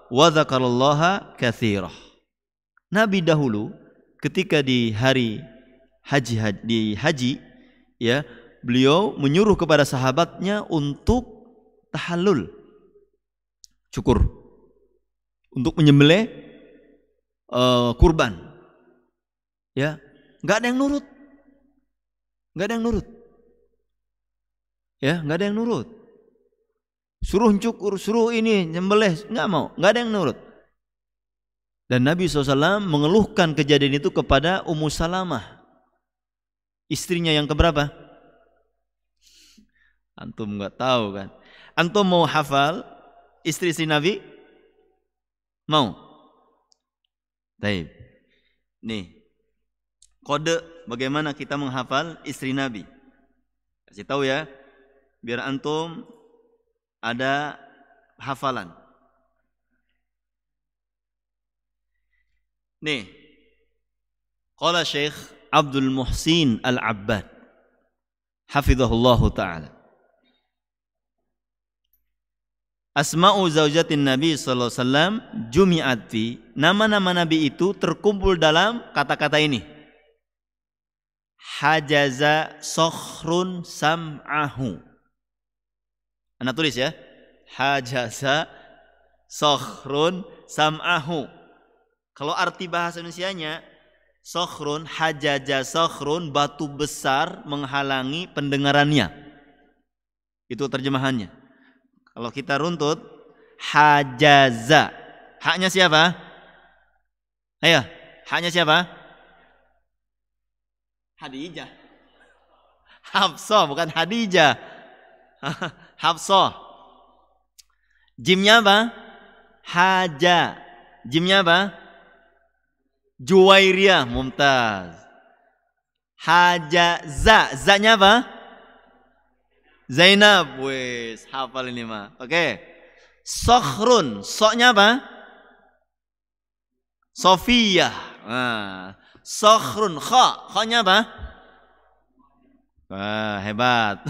wa dzakarallaha katsira. Nabi dahulu ketika di hari haji, ya, beliau menyuruh kepada sahabatnya untuk tahallul, cukur, untuk menyembelih kurban. Ya, nggak ada yang nurut, nggak ada yang nurut. Ya, nggak ada yang nurut. Suruh cukur, suruh ini nyembelih, nggak mau, nggak ada yang nurut. Dan Nabi SAW mengeluhkan kejadian itu kepada Ummu Salamah, istrinya yang keberapa? Antum nggak tahu kan? Antum mau hafal istri Nabi? Mau? Baik. Nih, kode bagaimana kita menghafal istri Nabi. Kasih tahu ya, biar antum ada hafalan. Nih, qala Syekh Abdul Muhsin Al-Abbad hafizahullahu ta'ala, asma'u zaujatin Nabi sallallahu alaihi wasallam jumi'at fi, nama-nama Nabi itu terkumpul dalam kata-kata ini. Hajaza sokhrun sam'ahu. Anda tulis ya. Hajaza sokhrun sam'ahu. Kalau arti bahasa Indonesianya, sokhrun, hajaja sokhrun, batu besar menghalangi pendengarannya. Itu terjemahannya. Kalau kita runtut, hajaza. Haknya siapa? Ayo, haknya siapa? Hadijah. Hafsah, bukan Hadijah. Hafsah. Jimnya apa? Haja. Jimnya apa? Juwairiyah. Mumtaz. Hajaza. Za-nya apa? Zainab. Wes, hafal ini mah. Oke. Sokhrun. So-nya apa? Sofiyah. Nah. Sokhrun. Kha. Kha-nya apa? Wah, hebat.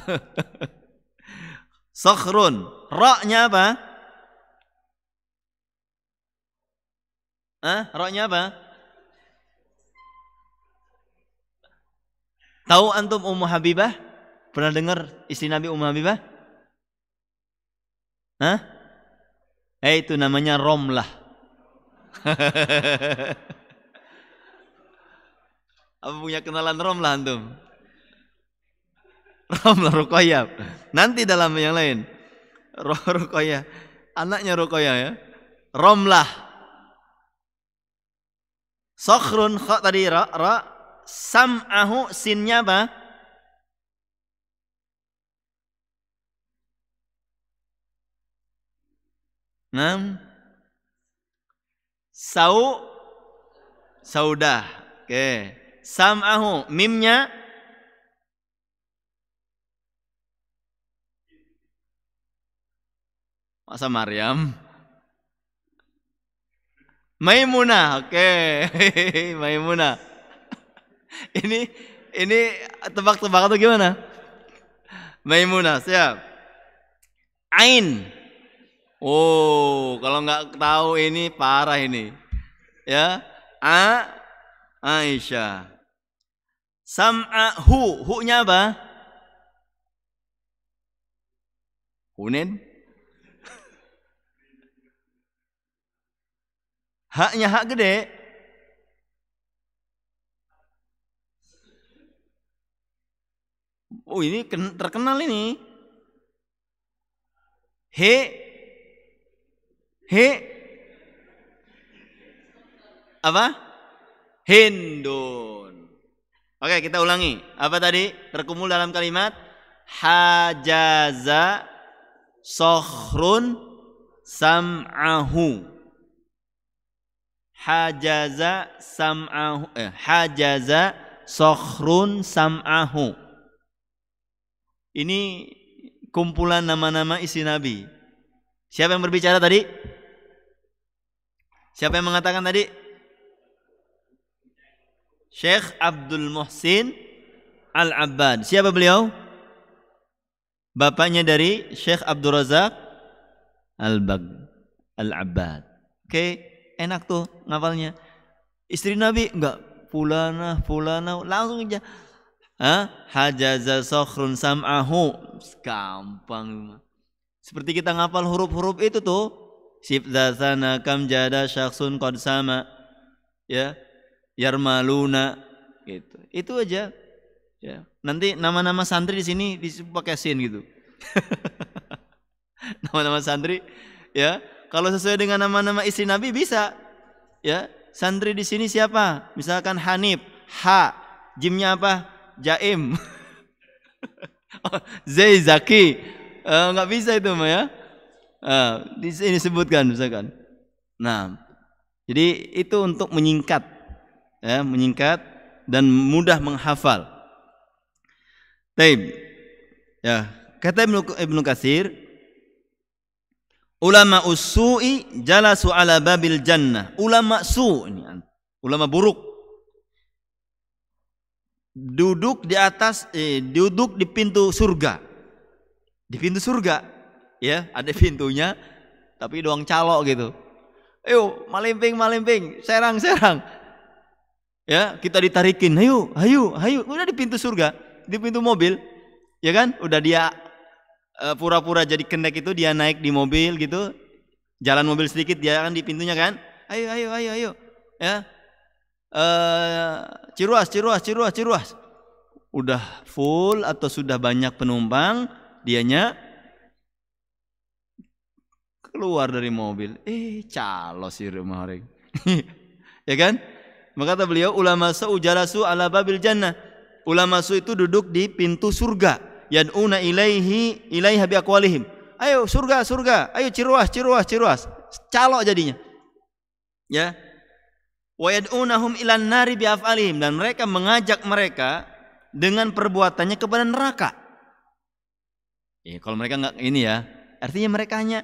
Sokhrun. Ra-nya apa? Ra-nya apa? Tahu antum Ummu Habibah? Pernah dengar istri Nabi Ummu Habibah? Itu namanya Romlah. Apa punya kenalan Romlah antum? Romlah Ruqayyah. Nanti dalam yang lain. Ruqayyah. Anaknya Ruqayyah ya. Romlah. Sokhrun kha tadi ra, sam'ahu sinnya apa? Saudah. Oke. Sam'ahu mimnya masa Maryam? Maimunah. Oke. Maimunah. Ini tebak-tebak atau gimana? Maimunah, siap. Ain. Oh, kalau nggak tahu ini parah ini. Ya. Aisyah. Sam'ahu. Hu-nya apa? Hunin. Haknya hak gede. Oh, ini terkenal ini. He apa? Hindun. Oke, kita ulangi. Apa tadi? Terkumpul dalam kalimat hajaza sokhrun sam'ahu. Hajaza sam'ahu. Hajaza sokhrun sam'ahu. Ini kumpulan nama-nama istri Nabi. Siapa yang berbicara tadi? Siapa yang mengatakan tadi? Syekh Abdul Muhsin Al-Abbad. Siapa beliau? Bapaknya dari Syekh Abdul Razak Al-Abbad. Oke, enak tuh ngapalnya. Istri Nabi enggak fulana langsung aja. Hajaza sokhrun sam'ahu. Gampang. Seperti kita ngapal huruf-huruf itu tuh. Sibdasana kam jada syakhsun qad sama. Ya. Yarmaluna gitu. Itu aja. Ya. Nanti nama-nama santri di sini dipakai sin gitu. Nama-nama santri ya. Kalau sesuai dengan nama-nama istri Nabi bisa. Ya. Santri di sini siapa? Misalkan Hanif, Ha, jimnya apa? Jaim. Zaki. Enggak bisa itu mah ya. Di sini sebutkan misalkan. Nah, jadi itu untuk menyingkat, ya, menyingkat dan mudah menghafal. Taib, ya, kata Ibnu Katsir, ulama usu'i jalasu ala babil jannah. Ulama su, ini ulama buruk, duduk di atas, duduk di pintu surga. Di pintu surga, ya, ada pintunya, tapi doang calok gitu. Ayo, malimping, serang. Ya, kita ditarikin, ayo. Udah di pintu surga, di pintu mobil, ya kan? Udah dia pura-pura jadi kendek itu, dia naik di mobil gitu, jalan mobil sedikit, dia kan di pintunya kan? Ayo. Ya, Ciruas. Udah full atau sudah banyak penumpang, dianya keluar dari mobil. Calo sih rumah orang. Ya kan? Maka kata beliau, ulama su jalasu ala babil jannah. Ulama su itu duduk di pintu surga. Yad'una ilaiha biaqwalihim. Ayo surga. Ayo ciruas. Calo jadinya. Ya. Wa yad'unahum ilan nari biaf'alihim, dan mereka mengajak mereka dengan perbuatannya kepada neraka. Kalau mereka enggak ini ya, artinya mereka hanya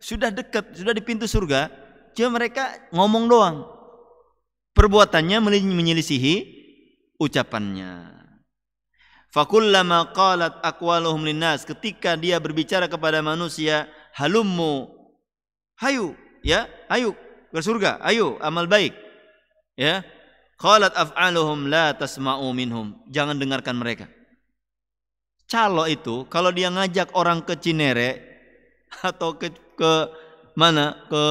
sudah dekat, sudah di pintu surga, cuma mereka ngomong doang. Perbuatannya menyelisihi ucapannya. Fakullama qalat aqwaluhum linnas, ketika dia berbicara kepada manusia, halummu, hayu, ya, ayo ke surga, ayo amal baik. Ya. Qalat af'aluhum la tasma'u minhum, jangan dengarkan mereka. Calo itu kalau dia ngajak orang ke Cinere atau ke mana, ke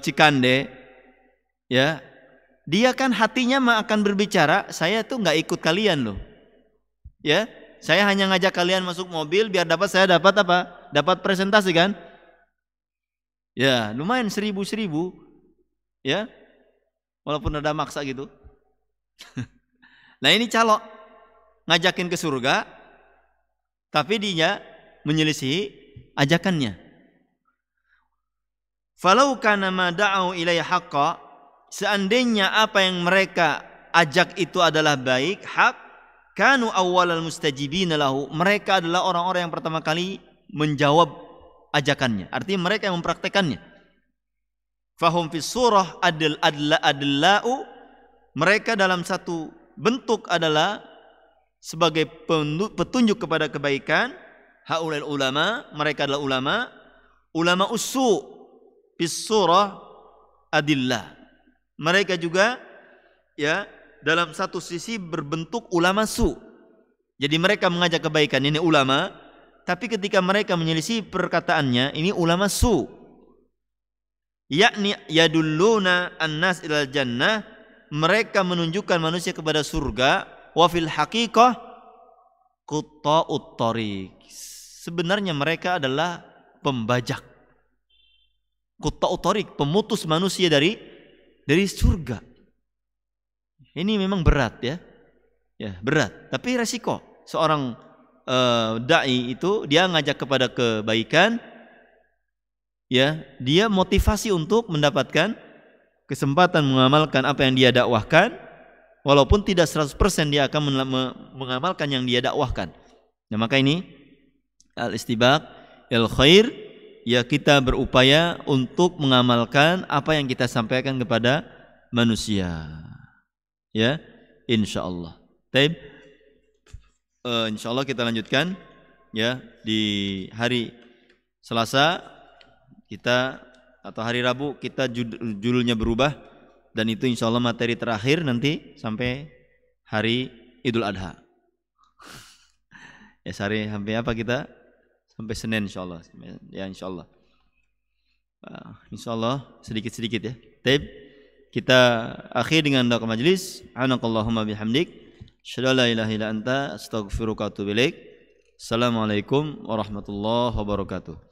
Cikande, ya, dia kan hatinya mah akan berbicara, saya tuh nggak ikut kalian loh, ya, saya hanya ngajak kalian masuk mobil biar saya dapat apa? Dapat presentasi kan? Ya, lumayan 1000, ya. walaupun ada maksa gitu. Nah ini calo ngajakin ke surga, tapi dia menyelisihi ajakannya. Falau kana ma da'u ilaihi haqqa, seandainya apa yang mereka ajak itu adalah baik, hak, kanu awwalal mustajibina lahu, mereka adalah orang-orang yang pertama kali menjawab ajakannya. Artinya mereka yang mempraktekannya. Fahum fis surah adla'u, mereka dalam satu bentuk adalah sebagai petunjuk kepada kebaikan. Haulal ulama, mereka adalah ulama usu fis surah adillah. Mereka juga ya dalam satu sisi berbentuk ulama su. Jadi mereka mengajak kebaikan, ini ulama, tapi ketika mereka menyelisih perkataannya, ini ulama su. Yakni yadulluna annas ilal jannah, mereka menunjukkan manusia kepada surga. Wa fil haqiqah qutta'ut thariq, sebenarnya mereka adalah pembajak. Qutta'ut thariq, pemutus manusia dari surga. Ini memang berat ya. Ya, berat, tapi resiko. Seorang dai itu dia ngajak kepada kebaikan, ya, dia motivasi untuk mendapatkan kesempatan mengamalkan apa yang dia dakwahkan, walaupun tidak 100% dia akan mengamalkan yang dia dakwahkan. Nah, maka ini al-istibaq il-khair, ya kita berupaya untuk mengamalkan apa yang kita sampaikan kepada manusia. Ya, insyaallah. Baik. Insyaallah kita lanjutkan ya di hari Selasa kita, atau hari Rabu kita judulnya berubah, dan itu insya Allah materi terakhir nanti sampai hari Idul Adha. Ya hari sampai apa kita? Sampai Senin insya Allah. Ya insya Allah. Insya Allah sedikit-sedikit ya. Taib, kita akhir dengan doa majelis. Subhanakallahumma bihamdik, asyhadu an la ilaha illa anta, astaghfiruka wa atubu ilaik. Assalamualaikum warahmatullahi wabarakatuh.